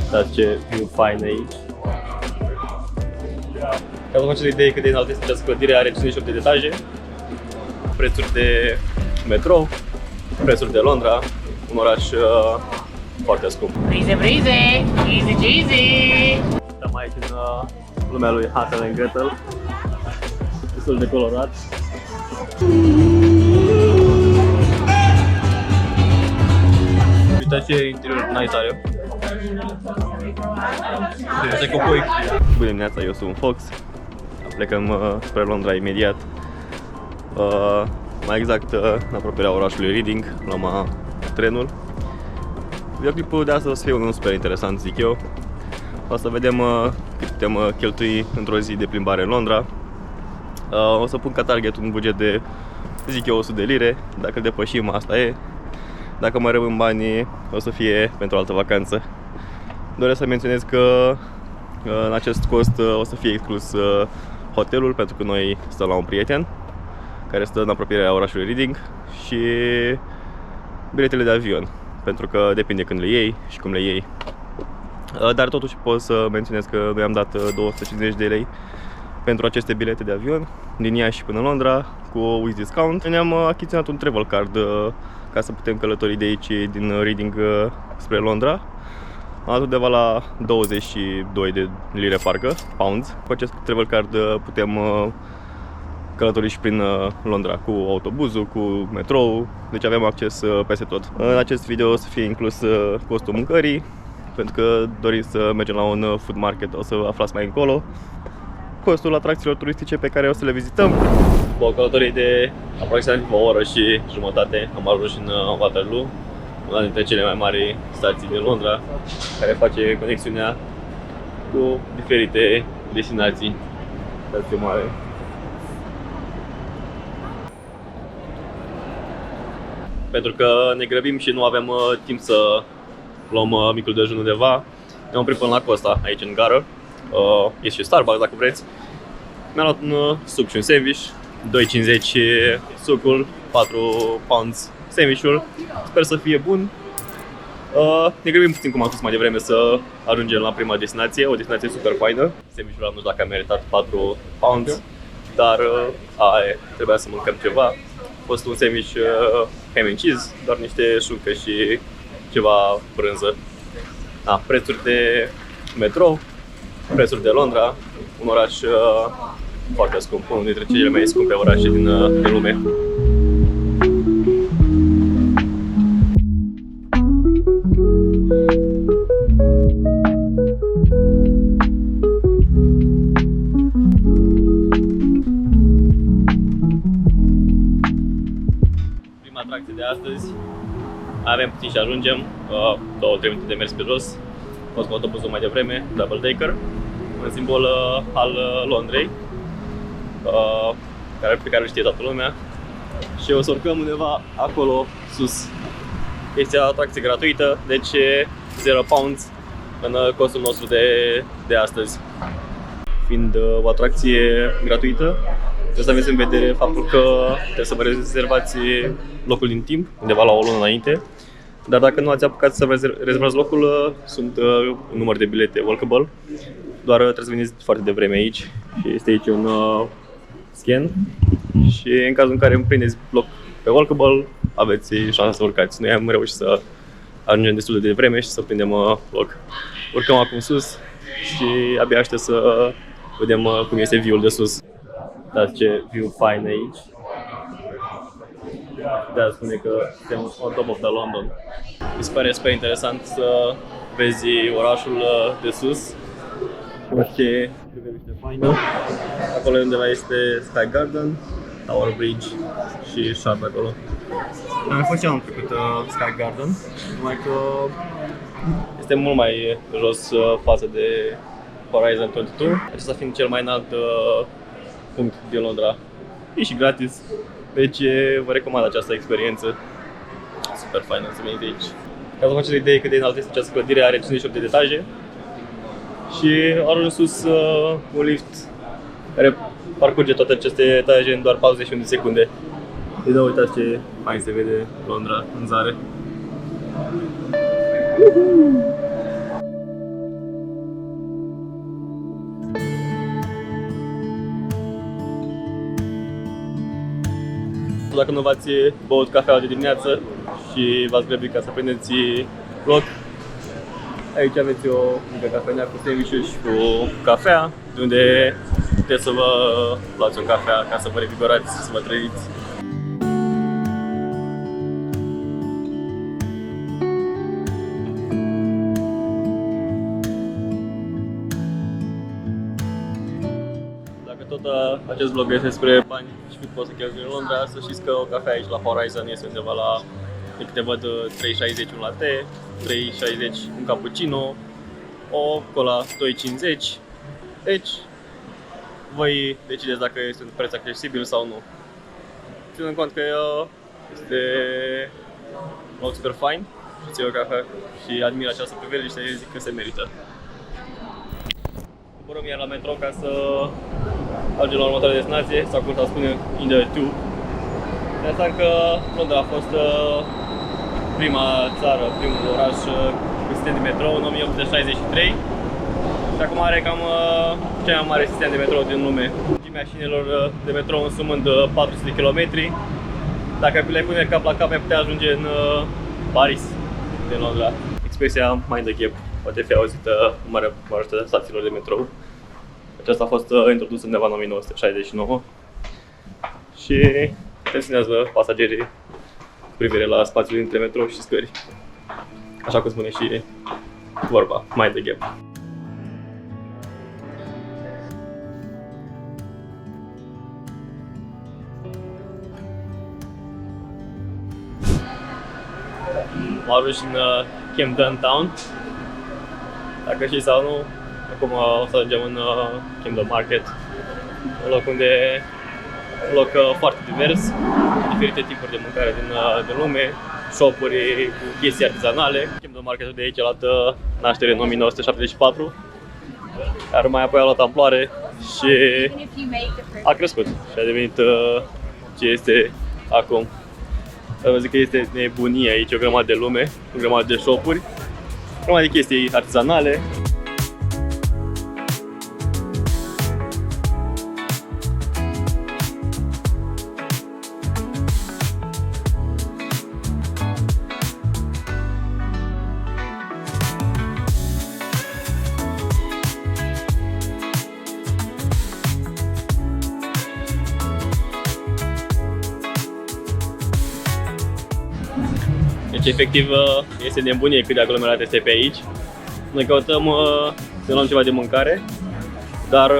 Uitați ce view fain aici. Ca să vă faceți o idee cât de înaltă este această clădire, are 58 de etaje, prețuri de metrou, prețuri de Londra, un oraș foarte scump. Breezy, breezy, easy cheesy. Stăm aici în lumea lui Hansel and Gretel, destul de colorat. Uitați ce interior nice are. Uitați cu pui. Bună dimineața, eu sunt Fox. Plecăm spre Londra imediat. Mai exact în apropierea orașului Reading, luăm trenul. Videoclipul de astăzi o să fie unul super interesant, zic eu. O să vedem cât putem cheltui într-o zi de plimbare în Londra. O să pun ca target un buget de, zic eu, 100 de lire. Dacă îl depășim, asta e. Dacă mai rămân banii, o să fie pentru o altă vacanță. Doresc să menționez că în acest cost o să fie exclus hotelul, pentru că noi stăm la un prieten care stă în apropierea orașului Reading, și biletele de avion, pentru că depinde când le iei și cum le iei. Dar totuși pot să menționez că noi am dat 250 de lei pentru aceste bilete de avion din Iași până în Londra cu with discount. Ne-am achiziționat un travel card ca să putem călători de aici din Reading spre Londra. Am dat undeva la 22 de lire parcă, pounds. Cu acest travel card putem călători și prin Londra cu autobuzul, cu metrou, deci avem acces peste tot. În acest video o să fie inclus costul mâncării, pentru că dorim să mergem la un food market, o să aflați mai încolo. Costul atracțiilor turistice pe care o să le vizităm. După o călătorie de aproximativ o oră și jumătate am ajuns în Waterloo, una dintre cele mai mari stații din Londra, care face conexiunea cu diferite destinații. Stație mare. Pentru că ne grăbim și nu avem timp să luăm micul dejun undeva, ne-am oprit până la Costa, aici în gară. Este și Starbucks dacă vreți. Mi-am luat un suc și un sandwich, 2,50 sucul, 4 pounds sandwichul. Sper să fie bun. Ne grăbim puțin, cum am spus mai devreme, să ajungem la prima destinație, o destinație super faină. Sandwichul nu știu dacă a meritat 4 pounds, dar trebuia să mâncăm ceva. A fost un sandwich ham and cheese, doar niște șuncă și ceva brânză. Prețuri de metrou, prețuri de Londra, un oraș foarte scump, unul dintre cele mai scumpe orașe din lume. Prima atracție de astăzi, avem puțin și ajungem, 2-3 minute de mers pe jos. A fost cu autobuzul mai devreme, Double Decker, un simbol al Londrei, pe care îl știe toată lumea. Și o să urcăm undeva acolo sus. Este o atracție gratuită, deci 0 pounds în costul nostru de astăzi. Fiind o atracție gratuită, trebuie să aveți în vedere faptul că trebuie să vă rezervați locul din timp, undeva la o lună înainte. Dar dacă nu ați apucat să vă rezervați locul, sunt un număr de bilete walkable. Doar trebuie să veniți foarte devreme aici și este aici un scan. Și în cazul în care îmi prindeți loc pe walkable, aveți șansa să urcați. Noi am reușit să ajungem destul de devreme și să prindem loc. Urcăm acum sus și abia aștept să vedem cum este view-ul de sus. Uitați ce view fain aici. De-aia spune că suntem on top of the London. Mi se pare super interesant să vezi orașul de sus. Ce privește faină. Acolo undeva este Sky Garden, Tower Bridge și Shard acolo. Am mai fost și anul trecut Sky Garden, numai că este mult mai jos față de Horizon 22. Acesta fiind cel mai înalt punct din Londra. E și gratis. Deci vă recomand această experiență. Super faină să veniți aici. Ca să vă faceți o idee cât de înaltă este această clădire, are 58 de etaje. Și ajunge sus un lift care parcurge toate aceste etaje în doar 41 de secunde. Deci da, uitați ce fain se vede Londra în zare. dacă nu v-ați băut cafeaua de dimineață și v-ați grăbit ca să prindeți loc, aici aveți o mică cafenea cu sandwich-uri și cu cafea, de unde puteți să vă luați o cafea ca să vă revigorați, să vă treziți. Dacă tot acest vlog este despre bani și cât poți să cheltui în Londra, să știți că o cafea aici la Horizon este undeva la, de câte văd, 3,60 un latte, 3,60 un cappuccino, o cola 2,50. Deci, voi decideți dacă este un preț accesibil sau nu. Ținând cont că este un loc super fain și ți-e o cafea și admir această priveliște, zic că se merită. Coborâm iar la metro ca să ajungem la următoarea destinație, sau cum se spune, in the tube. De asta că Londra a fost prima țară, primul oraș cu sistem de metro în 1863 și acum are cam cel mai mare sistem de metro din lume. Lungimea șinelor de metro însumând 400 de km. Dacă le pune cap la cap, ai putea ajunge în Paris din Londra. Expresia mind the gap poate fi auzită în mare majoritatea stațiilor de metrou. Aceasta a fost introdusă undeva în 1969 și tensionează pasagerii cu privire la spațiul dintre metrou și scări. Așa cum spune și vorba, mind the gap. Am ajuns în Camden Town. Dacă știți sau nu, acum o să ajungem în Camden Market, un loc unde un loc foarte divers, diferite tipuri de mâncare din lume, shop-uri cu chestii artizanale. Camden Marketul de aici a luat naștere în 1974, iar mai apoi a luat amploare și a crescut și a devenit ce este acum. Vă zic că este nebunie aici, o grămadă de lume, o grămadă de shop-uri, o grămadă de chestii artizanale. Deci, efectiv, este nebunie cât de aglomerat este pe aici. Noi căutăm să luăm ceva de mâncare, dar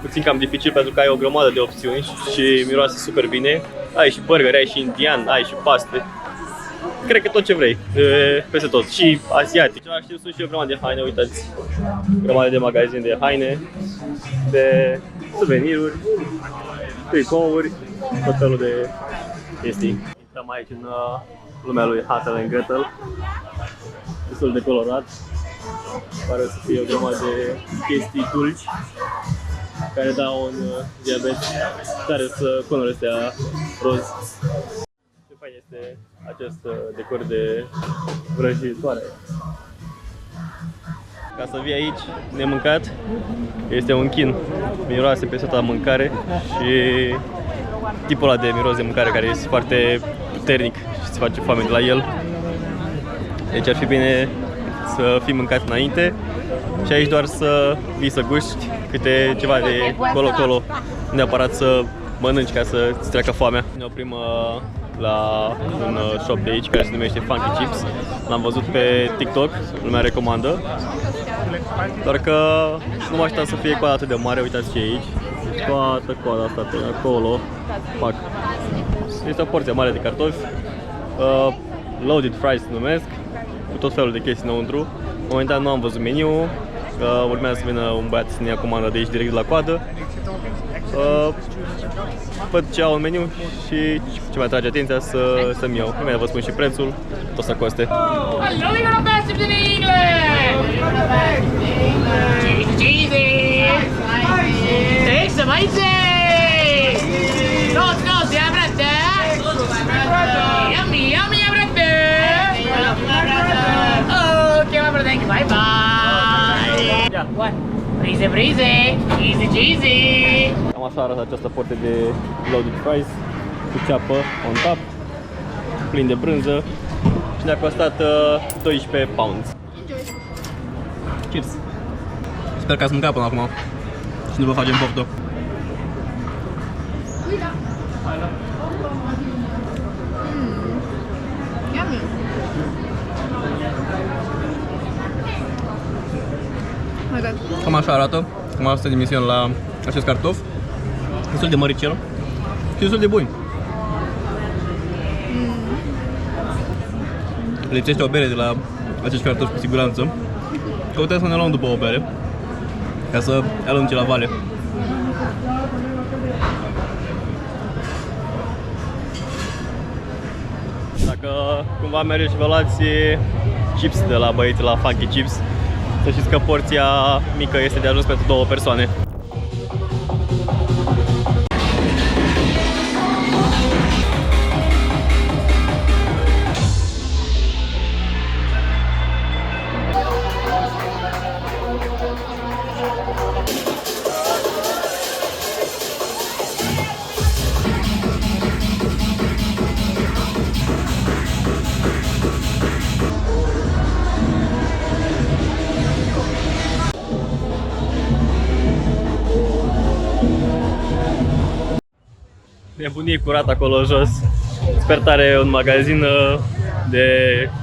puțin cam dificil pentru că ai o grămadă de opțiuni și miroase super bine. Ai și burgeri, ai și indian, ai și paste. Cred că tot ce vrei, peste tot, și asiatic. Același timp sunt și o grămadă de haine, uitați, grămadă de magazine de haine, de suveniruri, tricouri, tot felul de chestii. Intrăm aici în lumea lui Hansel and Gretel, destul de colorat, pare să fie o grămadă de chestii dulci care dau un diabet care să culorile astea roz. Ce fain este acest decor de vrăjitoare. Ca să vii aici nemâncat, este un chin, miroase pe toată mâncare și tipul ăla de miros de mâncare care este foarte puternic și se face foame de la el. Deci ar fi bine să fii mâncat înainte și aici doar să vii să guști câte ceva de colo-colo, neapărat să mănânci ca să îți treacă foamea. Ne oprim la un shop de aici care se numește Funky Chips. L-am văzut pe TikTok, lumea recomandă, doar că nu mă așteptam să fie coada atât de mare, uitați ce e aici. Toată coada asta pe acolo, fac. Este o porție mare de cartofi, loaded fries se numesc, cu tot felul de chestii înăuntru. Momentan nu am văzut meniu, urmează să vină un băiat să ne ia comanda de aici direct de la coadă. Văd ce au în meniu și ce mai atrage atenția să-mi iau. Imediat vă spun și prețul, tot să coste. Hello, you're the best in England! Cheesy, cheesy! Take some icy! No, yeah, brother! Yummy, yummy, brother! Okay, my brother, thank you, bye-bye! Yeah. What? Breezy, breezy! Easy, cheesy! Cam așa arată această porție de loaded fries. cu ceapă on top, plin de brânză și ne-a costat 12 pounds. Cheers! Sper că ați mâncat până acum și nu vă facem poftă. Yummy. My God. Cam așa arată, cum a stat dimensiunea la acest cartof. Destul de măricel și destul de bun. Lipsește o bere de la acești cartofi cu siguranță. Căutați să ne luăm după o bere ca să alunge la vale. Dacă cumva mergeți și vă luați chips de la băieți la Funky Chips, să știți că porția mică este de ajuns pentru 2 persoane. Nebunie curat acolo jos. Sper tare un magazin de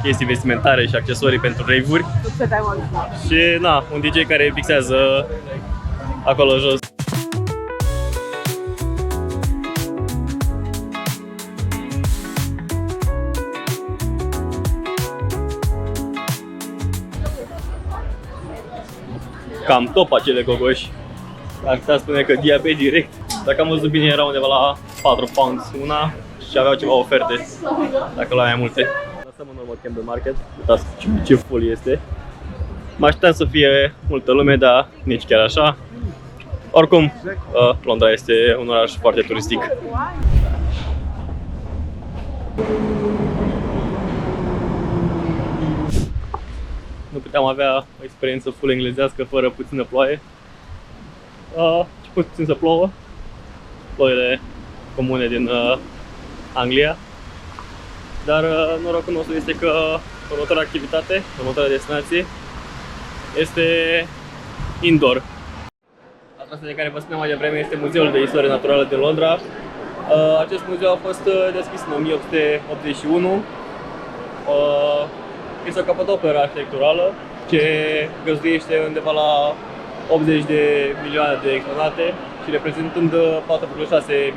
chestii vestimentare și accesorii pentru rave-uri. Și na, un DJ care fixează acolo jos. Cam top acele gogoși. Ar putea spune că diabet direct. Dacă am văzut bine, era undeva la 4 pounds una și aveau ceva oferte, dacă luai mai multe. Lăsăm în urmă Campbell Market, uitați ce full este. Mă așteptam să fie multă lume, dar nici chiar așa. Oricum, Londra este un oraș foarte turistic. Nu puteam avea o experiență full englezească fără puțină ploaie. Puțin să plouă, ploile comune din Anglia, dar norocul nostru este că următoarea activitate, următoarea destinație este indoor. Atracția de care vă spuneam mai devreme este Muzeul de Istorie Naturală din Londra. Acest muzeu a fost deschis în 1881. Este o capodoperă arhitecturală ce găzduiește undeva la 80 de milioane de exponate și reprezentând 4,6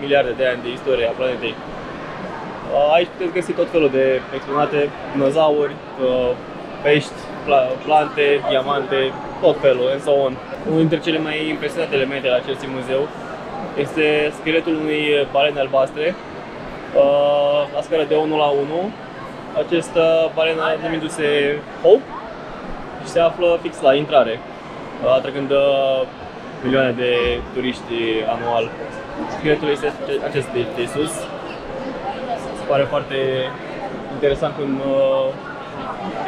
miliarde de ani de istorie a planetei. Aici puteți găsi tot felul de exponate, dinozauri, pești, plante, diamante, tot felul, and so on. Unul dintre cele mai impresionante elemente ale acestui muzeu este scheletul unei balene albastre la scară de 1 la 1. Această balenă numindu-se Hope și se află fix la intrare, atrăgând milioane de turiști anual. Scheletul este acest de sus. Se pare foarte interesant cum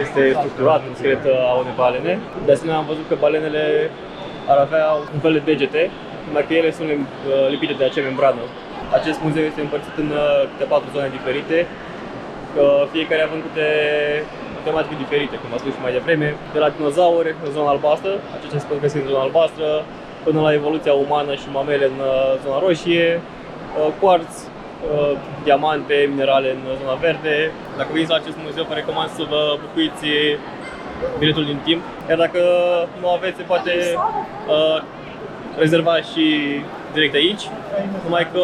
este structurat un schelet a unei balene. De asemenea, am văzut că balenele ar avea un fel de degete, numai că ele sunt lipite de acea membrană. Acest muzeu este împărțit în câte 4 zone diferite, fiecare având câte tematici diferite, cum am spus și mai devreme, de la dinozauri în zona albastră, aceștia se pot găsi în zona albastră, până la evoluția umană și mamele în zona roșie, quartz, diamante, minerale în zona verde. Dacă veniți la acest muzeu, vă recomand să vă bucuiți biletul din timp, iar dacă nu aveți, se poate rezerva și direct aici, numai că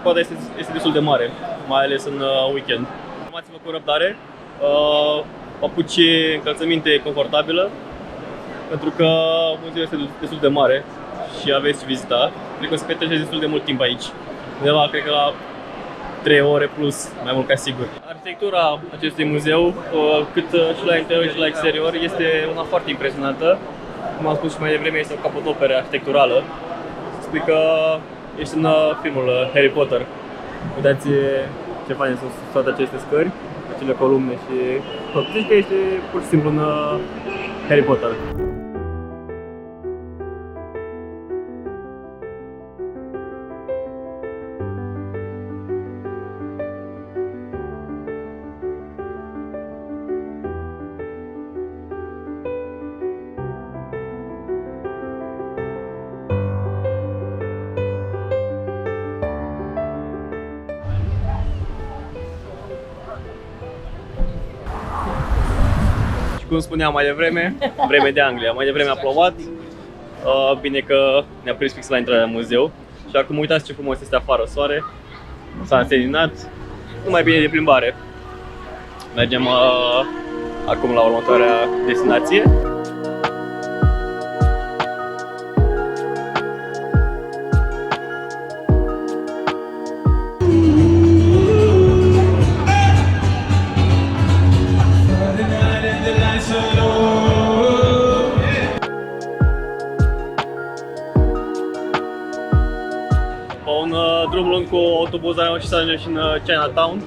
coada este destul de mare, mai ales în weekend. Urmați-vă cu răbdare, papuci, încălțăminte confortabilă, pentru că muzeul este destul de mare și aveți vizita. Cred că o să petreceți destul de mult timp aici, undeva, cred că la 3 ore plus, mai mult ca sigur. Arhitectura acestui muzeu, cât și la interior și la exterior, este una foarte impresionantă. Cum am spus și mai devreme, este o capodoperă arhitecturală. Spui că ești în filmul Harry Potter. Uitați ce faine sunt toate aceste scări, acele columne și tot. Zici că este pur și simplu în Harry Potter. Cum spuneam mai devreme, vreme de Anglia. Mai devreme a plouat, bine că ne-a prins fix la intrarea în muzeu. Și acum uitați ce frumos este afară, soare, s-a înseninat, numai bine de plimbare. Mergem acum la următoarea destinație. Un drum lung cu autobuz am reușit să ajungem și în Chinatown.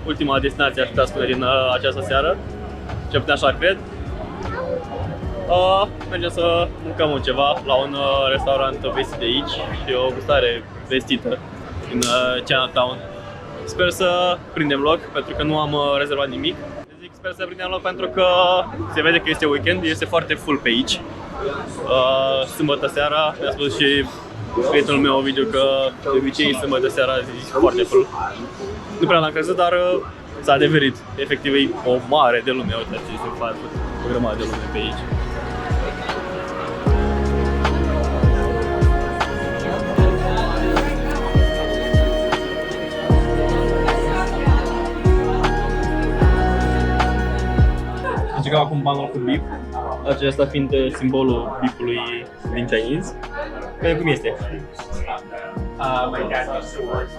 Ultima destinație, aș putea spune, din această seară. Ce putea așa cred. Mergem să mâncăm ceva la un restaurant vestit de aici și o gustare vestită din Chinatown. Sper să prindem loc, pentru că nu am rezervat nimic. Zic sper să prindem loc pentru că se vede că este weekend, este foarte full pe aici. Sâmbătă seara, mi-a spus și prietenul meu Ovidiu că de obicei sâmbătă seara zi foarte full. Nu prea l-am crezut, dar s-a adeverit. Efectiv e o mare de lume, uitați, este o grămadă de lume pe aici. Încercam acum banul cu beef, acesta fiind simbolul beefului din Chinese. Vedem cum este. My dad used to work.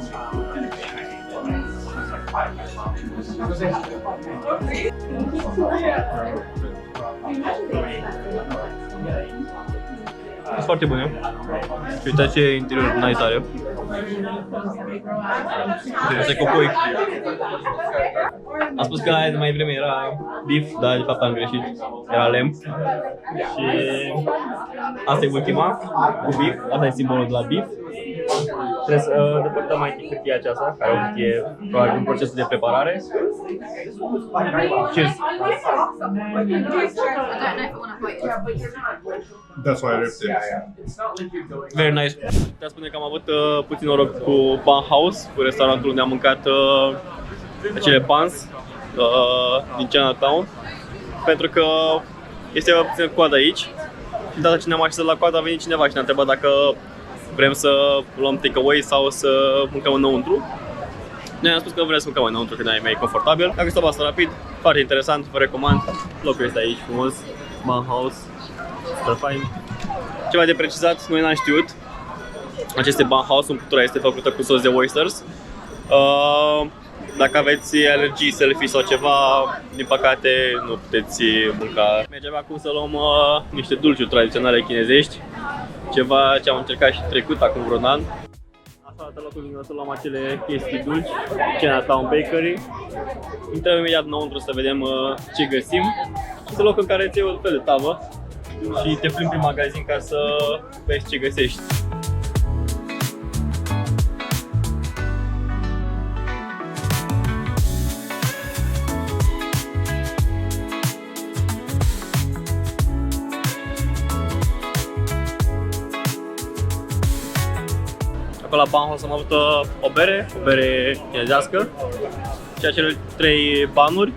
Sunt foarte bune. Și uitați ce interior nice are. Este copoi. Am spus că aia de mai vreme era beef, dar de fapt am greșit. Era lemn. Și asta e ultima, cu beef. Asta e simbolul de la beef. Trebuie să depărtăm mai hârtia aceasta, care o hârtie probabil în procesul de preparare. Cheers! That's why I left it. Very nice. Te spune că am avut puțin noroc cu Pan House, cu restaurantul unde am mâncat acele pans din Chinatown, pentru că este puțin coadă aici. Și data ce ne-am așezat la coadă a venit cineva și ne-a întrebat dacă vrem să luăm takeaway sau să mâncăm înăuntru. Noi am spus că vrem să mâncăm înăuntru, că e mai confortabil. Am gustat asta rapid, foarte interesant, vă recomand. Locul este aici, frumos, Pan House, super fain. Ceva de precizat, noi n-am știut. Aceste Pan House, umplutura este făcută cu sos de oysters. Dacă aveți alergii, selfie sau ceva, din păcate nu puteți mânca. Mergem acum să luăm niște dulciuri tradiționale chinezești. Ceva ce am încercat și trecut, acum vreun an. Așa arată locul din să luăm acele chestii dulci, Chinatown Bakery. Intrăm imediat înăuntru să vedem ce găsim. Este locul în care îți iei un fel de tavă și te plimbi prin magazin ca să vezi ce găsești. La Pan House am avut o bere chinezească și acele 3 banuri.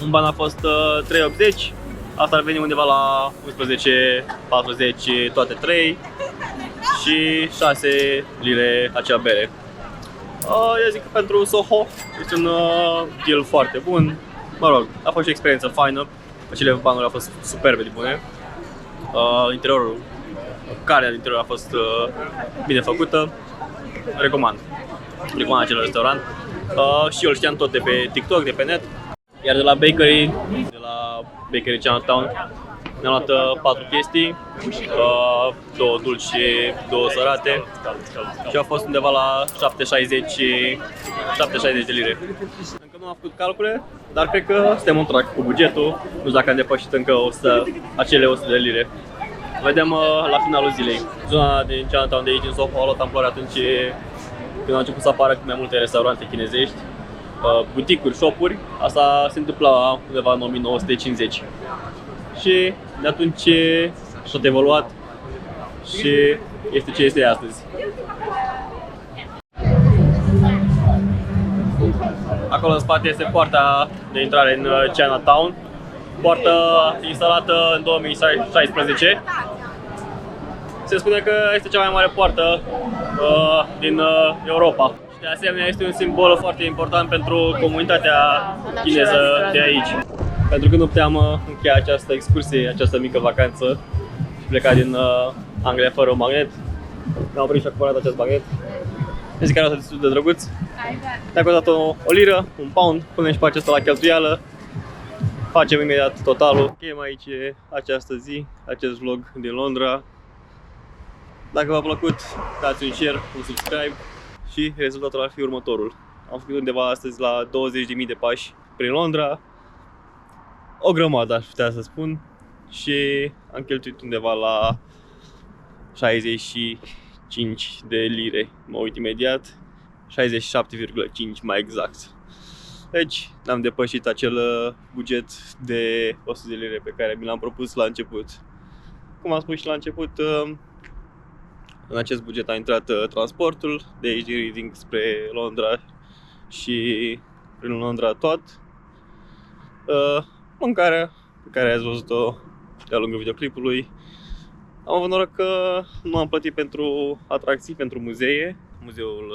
Un ban a fost 3,80, asta ar veni undeva la 11,40 toate 3 și 6 lire acea bere. Eu zic că pentru Soho este un deal foarte bun. Mă rog, a fost și o experiență faină. Acele banuri au fost superbe de bune. Interiorul, carnea din interior a fost bine făcută. Recomand acel restaurant. Și eu îl știam tot de pe TikTok, de pe net. Iar de la Bakery Chinatown ne-am luat 4 chestii, 2 dulci și 2 sărate și a fost undeva la 7,60 de lire. Încă nu am făcut calcule, dar cred că suntem în trac cu bugetul. Nu știu dacă am depășit încă acele 100 de lire. Vedem la finalul zilei. Zona din Chinatown de aici în Soho a luat amploare atunci când au început să apară mai multe restaurante chinezești, buticuri, shop-uri. Asta se întâmpla undeva în 1950. Și de atunci s-a evoluat și este ce este astăzi. Acolo în spate este poarta de intrare în Chinatown. Poartă instalată în 2016. Se spune că este cea mai mare poartă din Europa. Și de asemenea este un simbol foarte important pentru comunitatea chineză de aici. Pentru că nu puteam încheia această excursie, această mică vacanță și pleca din Anglia fără un magnet. Ne-am oprit și a cumpărat acest magnet. Deci care a fost destul de drăguț. Ne-a costat o liră, un pound, punem și pe acesta la cheltuială. Facem imediat totalul. Încheiem aici această zi, acest vlog din Londra. Dacă v-a plăcut, dați un share, un subscribe și rezultatul ar fi următorul. Am făcut undeva astăzi la 20.000 de pași prin Londra. O grămadă, aș putea să spun. Și am cheltuit undeva la 65 de lire. Mă uit imediat. 67,5 mai exact. Deci n-am depășit acel buget de 100 de lire pe care mi l-am propus la început. Cum am spus și la început, în acest buget a intrat transportul de aici din Reading spre Londra și prin Londra tot. Mâncarea pe care ați văzut-o de-a lungul videoclipului. Am avut noroc că nu am plătit pentru atracții, pentru muzee. Muzeul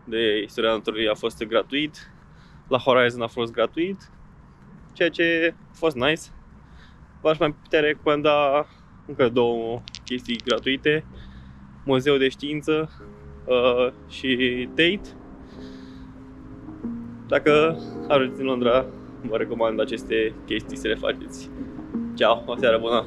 de istoria naturii a fost gratuit. La Horizon a fost gratuit, ceea ce a fost nice. V-aș mai putea recomanda încă două chestii gratuite. Muzeul de știință și Tate. Dacă ajungeți în Londra, vă recomand aceste chestii să le faceți. Ciao, o seară bună!